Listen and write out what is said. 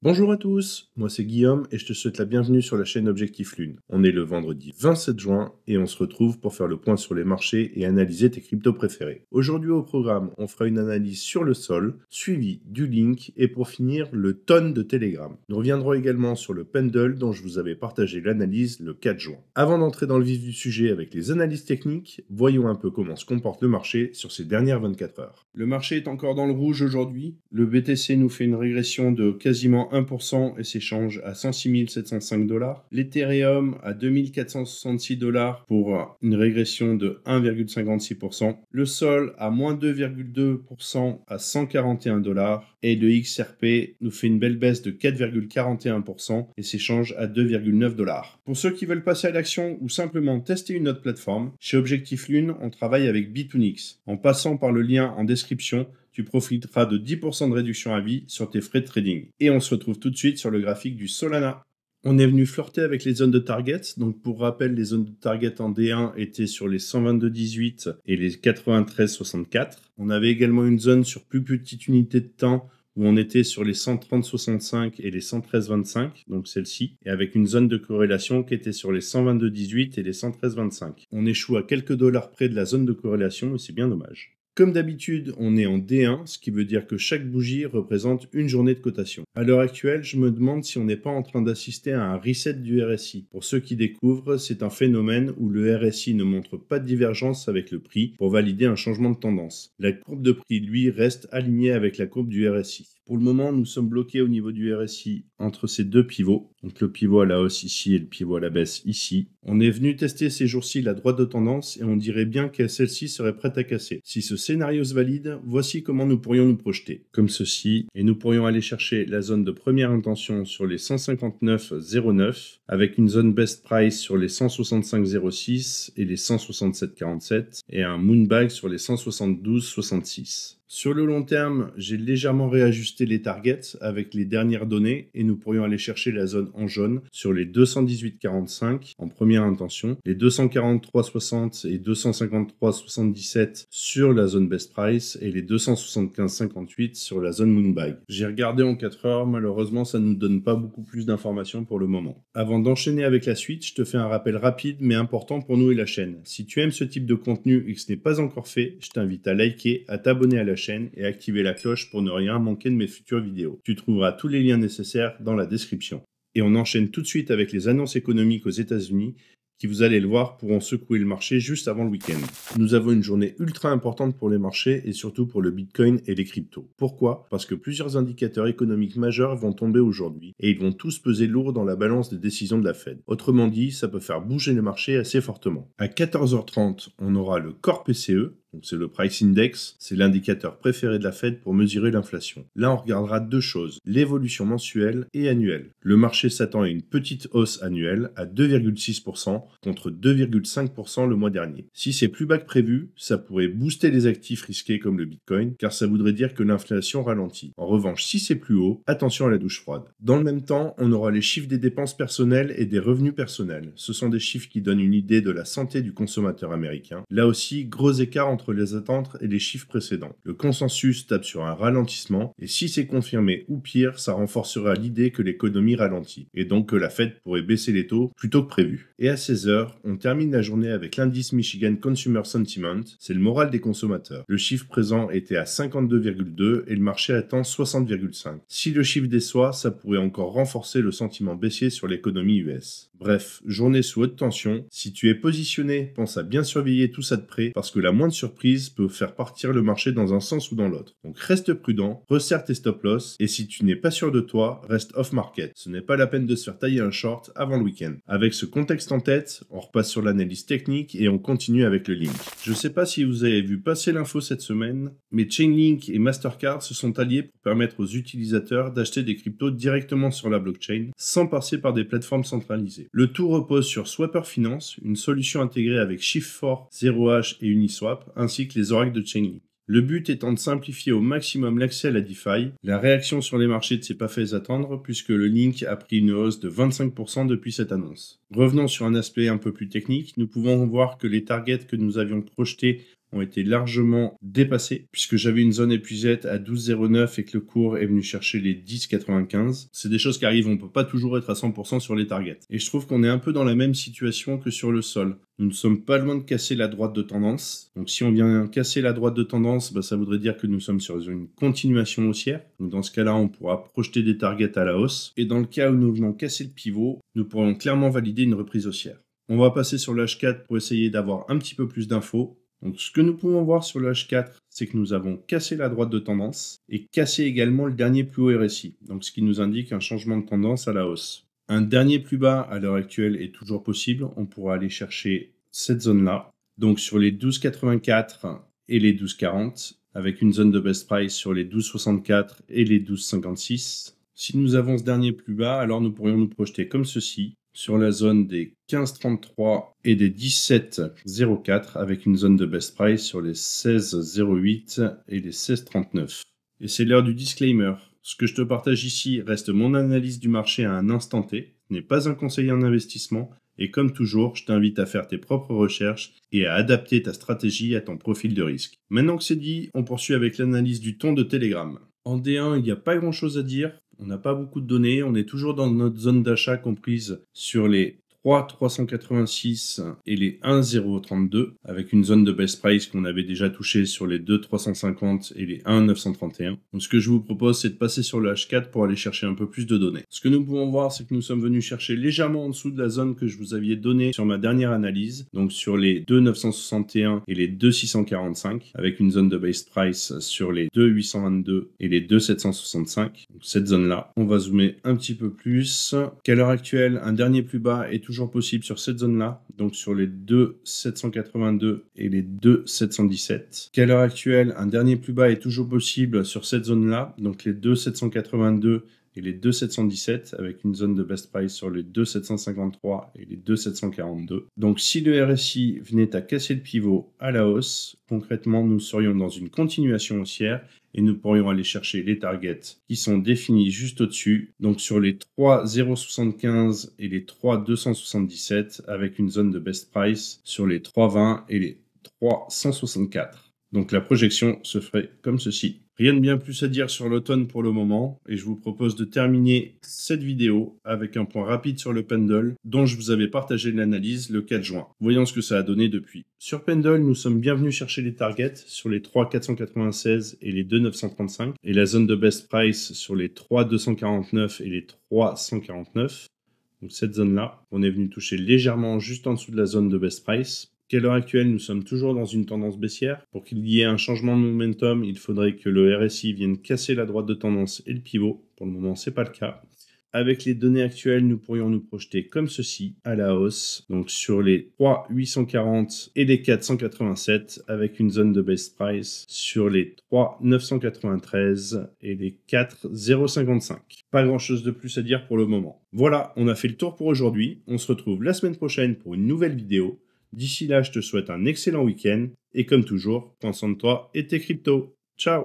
Bonjour à tous, moi c'est Guillaume et je te souhaite la bienvenue sur la chaîne Objectif Lune. On est le vendredi 27 juin et on se retrouve pour faire le point sur les marchés et analyser tes cryptos préférés. Aujourd'hui au programme, on fera une analyse sur le sol, suivi du link et pour finir le tonne de Telegram. Nous reviendrons également sur le pendule dont je vous avais partagé l'analyse le 4 juin. Avant d'entrer dans le vif du sujet avec les analyses techniques, voyons un peu comment se comporte le marché sur ces dernières 24 heures. Le marché est encore dans le rouge aujourd'hui. Le BTC nous fait une régression de quasiment 1% et s'échange à 106 705 $. L'Ethereum à 2466 $ pour une régression de 1,56%. Le Sol à moins 2,2% à 141 $. Et le XRP nous fait une belle baisse de 4,41% et s'échange à 2,9 $. Pour ceux qui veulent passer à l'action ou simplement tester une autre plateforme, chez Objectif Lune, on travaille avec Bitunix. En passant par le lien en description, tu profiteras de 10% de réduction à vie sur tes frais de trading. Et on se retrouve tout de suite sur le graphique du Solana. On est venu flirter avec les zones de target. Donc pour rappel, les zones de target en D1 étaient sur les 122,18 et les 93,64. On avait également une zone sur plus petite unité de temps où on était sur les 130,65 et les 113,25, donc celle-ci, et avec une zone de corrélation qui était sur les 122,18 et les 113,25. On échoue à quelques dollars près de la zone de corrélation et c'est bien dommage. Comme d'habitude, on est en D1, ce qui veut dire que chaque bougie représente une journée de cotation. À l'heure actuelle, je me demande si on n'est pas en train d'assister à un reset du RSI. Pour ceux qui découvrent, c'est un phénomène où le RSI ne montre pas de divergence avec le prix pour valider un changement de tendance. La courbe de prix, lui, reste alignée avec la courbe du RSI. Pour le moment, nous sommes bloqués au niveau du RSI entre ces deux pivots. Donc le pivot à la hausse ici et le pivot à la baisse ici. On est venu tester ces jours-ci la droite de tendance et on dirait bien que celle-ci serait prête à casser. Si ce scénario se valide, voici comment nous pourrions nous projeter. Comme ceci, et nous pourrions aller chercher la zone de première intention sur les 159,09 avec une zone best price sur les 165,06 et les 167,47 et un moonbag sur les 172,66. Sur le long terme, j'ai légèrement réajusté les targets avec les dernières données et nous pourrions aller chercher la zone en jaune sur les 218,45 en première intention, les 243,60 et 253,77 sur la zone best price et les 275,58 sur la zone moonbag. J'ai regardé en 4 heures, malheureusement ça ne nous donne pas beaucoup plus d'informations pour le moment. Avant d'enchaîner avec la suite, je te fais un rappel rapide mais important pour nous et la chaîne. Si tu aimes ce type de contenu et que ce n'est pas encore fait, je t'invite à liker, à t'abonner à la chaîne et activer la cloche pour ne rien manquer de mes futures vidéos. Tu trouveras tous les liens nécessaires dans la description. Et on enchaîne tout de suite avec les annonces économiques aux États-Unis qui, vous allez le voir, pourront secouer le marché juste avant le week-end. Nous avons une journée ultra importante pour les marchés et surtout pour le Bitcoin et les cryptos. Pourquoi ? Parce que plusieurs indicateurs économiques majeurs vont tomber aujourd'hui et ils vont tous peser lourd dans la balance des décisions de la Fed. Autrement dit, ça peut faire bouger le marché assez fortement. À 14h30, on aura le Core PCE. Donc c'est le Price Index, c'est l'indicateur préféré de la Fed pour mesurer l'inflation. Là, on regardera deux choses, l'évolution mensuelle et annuelle. Le marché s'attend à une petite hausse annuelle à 2,6% contre 2,5% le mois dernier. Si c'est plus bas que prévu, ça pourrait booster les actifs risqués comme le Bitcoin, car ça voudrait dire que l'inflation ralentit. En revanche, si c'est plus haut, attention à la douche froide. Dans le même temps, on aura les chiffres des dépenses personnelles et des revenus personnels. Ce sont des chiffres qui donnent une idée de la santé du consommateur américain. Là aussi, gros écart entre les attentes et les chiffres précédents. Le consensus tape sur un ralentissement et si c'est confirmé ou pire, ça renforcera l'idée que l'économie ralentit et donc que la Fed pourrait baisser les taux plutôt que prévu. Et à 16h, on termine la journée avec l'indice Michigan Consumer Sentiment, c'est le moral des consommateurs. Le chiffre présent était à 52,2 et le marché attend 60,5. Si le chiffre déçoit, ça pourrait encore renforcer le sentiment baissier sur l'économie US. Bref, journée sous haute tension. Si tu es positionné, pense à bien surveiller tout ça de près parce que la moindre surprise peut faire partir le marché dans un sens ou dans l'autre. Donc reste prudent, resserre tes stop loss et si tu n'es pas sûr de toi, reste off market. Ce n'est pas la peine de se faire tailler un short avant le week-end. Avec ce contexte en tête, on repasse sur l'analyse technique et on continue avec le link. Je ne sais pas si vous avez vu passer l'info cette semaine, mais Chainlink et Mastercard se sont alliés pour permettre aux utilisateurs d'acheter des cryptos directement sur la blockchain sans passer par des plateformes centralisées. Le tout repose sur Swapper Finance, une solution intégrée avec Shift4, 0h et Uniswap, ainsi que les oracles de Chainlink. Le but étant de simplifier au maximum l'accès à la DeFi, la réaction sur les marchés ne s'est pas fait attendre puisque le Link a pris une hausse de 25% depuis cette annonce. Revenons sur un aspect un peu plus technique, nous pouvons voir que les targets que nous avions projetés ont été largement dépassés, puisque j'avais une zone épuisette à 12,09 et que le cours est venu chercher les 10,95. C'est des choses qui arrivent, on peut pas toujours être à 100% sur les targets. Et je trouve qu'on est un peu dans la même situation que sur le sol. Nous ne sommes pas loin de casser la droite de tendance. Donc si on vient casser la droite de tendance, ça voudrait dire que nous sommes sur une continuation haussière. Donc dans ce cas-là, on pourra projeter des targets à la hausse. Et dans le cas où nous venons casser le pivot, nous pourrions clairement valider une reprise haussière. On va passer sur le H4 pour essayer d'avoir un petit peu plus d'infos. Donc ce que nous pouvons voir sur le H4, c'est que nous avons cassé la droite de tendance et cassé également le dernier plus haut RSI. Donc ce qui nous indique un changement de tendance à la hausse. Un dernier plus bas à l'heure actuelle est toujours possible. On pourra aller chercher cette zone-là. Donc sur les 12,84 et les 12,40 avec une zone de best price sur les 12,64 et les 12,56. Si nous avons ce dernier plus bas, alors nous pourrions nous projeter comme ceci sur la zone des 15,33 et des 17,04 avec une zone de best price sur les 16,08 et les 16,39. Et c'est l'heure du disclaimer. Ce que je te partage ici reste mon analyse du marché à un instant T, ce n'est pas un conseil en investissement, et comme toujours, je t'invite à faire tes propres recherches et à adapter ta stratégie à ton profil de risque. Maintenant que c'est dit, on poursuit avec l'analyse du ton de Telegram. En D1, il n'y a pas grand chose à dire, on n'a pas beaucoup de données, on est toujours dans notre zone d'achat comprise sur les 3,386 et les 1,032 avec une zone de best price qu'on avait déjà touché sur les 2,350 et les 1,931. Donc ce que je vous propose, c'est de passer sur le H4 pour aller chercher un peu plus de données. Ce que nous pouvons voir, c'est que nous sommes venus chercher légèrement en dessous de la zone que je vous avais donnée sur ma dernière analyse, donc sur les 2,961 et les 2,645 avec une zone de best price sur les 2,822 et les 2,765. Donc cette zone-là, on va zoomer un petit peu plus. Qu'à l'heure actuelle, un dernier plus bas est toujours possible sur cette zone-là, donc sur les 2,782 et les 2,717. Qu'à l'heure actuelle, un dernier plus bas est toujours possible sur cette zone-là, donc les 2,782 et les 2,717 avec une zone de best price sur les 2,753 et les 2,742. Donc si le RSI venait à casser le pivot à la hausse, concrètement nous serions dans une continuation haussière et nous pourrions aller chercher les targets qui sont définis juste au-dessus, donc sur les 3,075 et les 3,277 avec une zone de best price sur les 3,20 et les 3,164. Donc la projection se ferait comme ceci. Rien de bien plus à dire sur l'automne pour le moment et je vous propose de terminer cette vidéo avec un point rapide sur le Pendle dont je vous avais partagé l'analyse le 4 juin. Voyons ce que ça a donné depuis. Sur Pendle, nous sommes bien venus chercher les targets sur les 3,496 et les 2,935 et la zone de best price sur les 3,249 et les 3,149. Donc cette zone-là, on est venu toucher légèrement juste en dessous de la zone de best price. À l'heure actuelle, nous sommes toujours dans une tendance baissière. Pour qu'il y ait un changement de momentum, il faudrait que le RSI vienne casser la droite de tendance et le pivot. Pour le moment, ce n'est pas le cas. Avec les données actuelles, nous pourrions nous projeter comme ceci, à la hausse, donc sur les 3,840 et les 4,187, avec une zone de best price sur les 3,993 et les 4,055. Pas grand chose de plus à dire pour le moment. Voilà, on a fait le tour pour aujourd'hui. On se retrouve la semaine prochaine pour une nouvelle vidéo. D'ici là, je te souhaite un excellent week-end et comme toujours, prends soin de toi et tes cryptos. Ciao!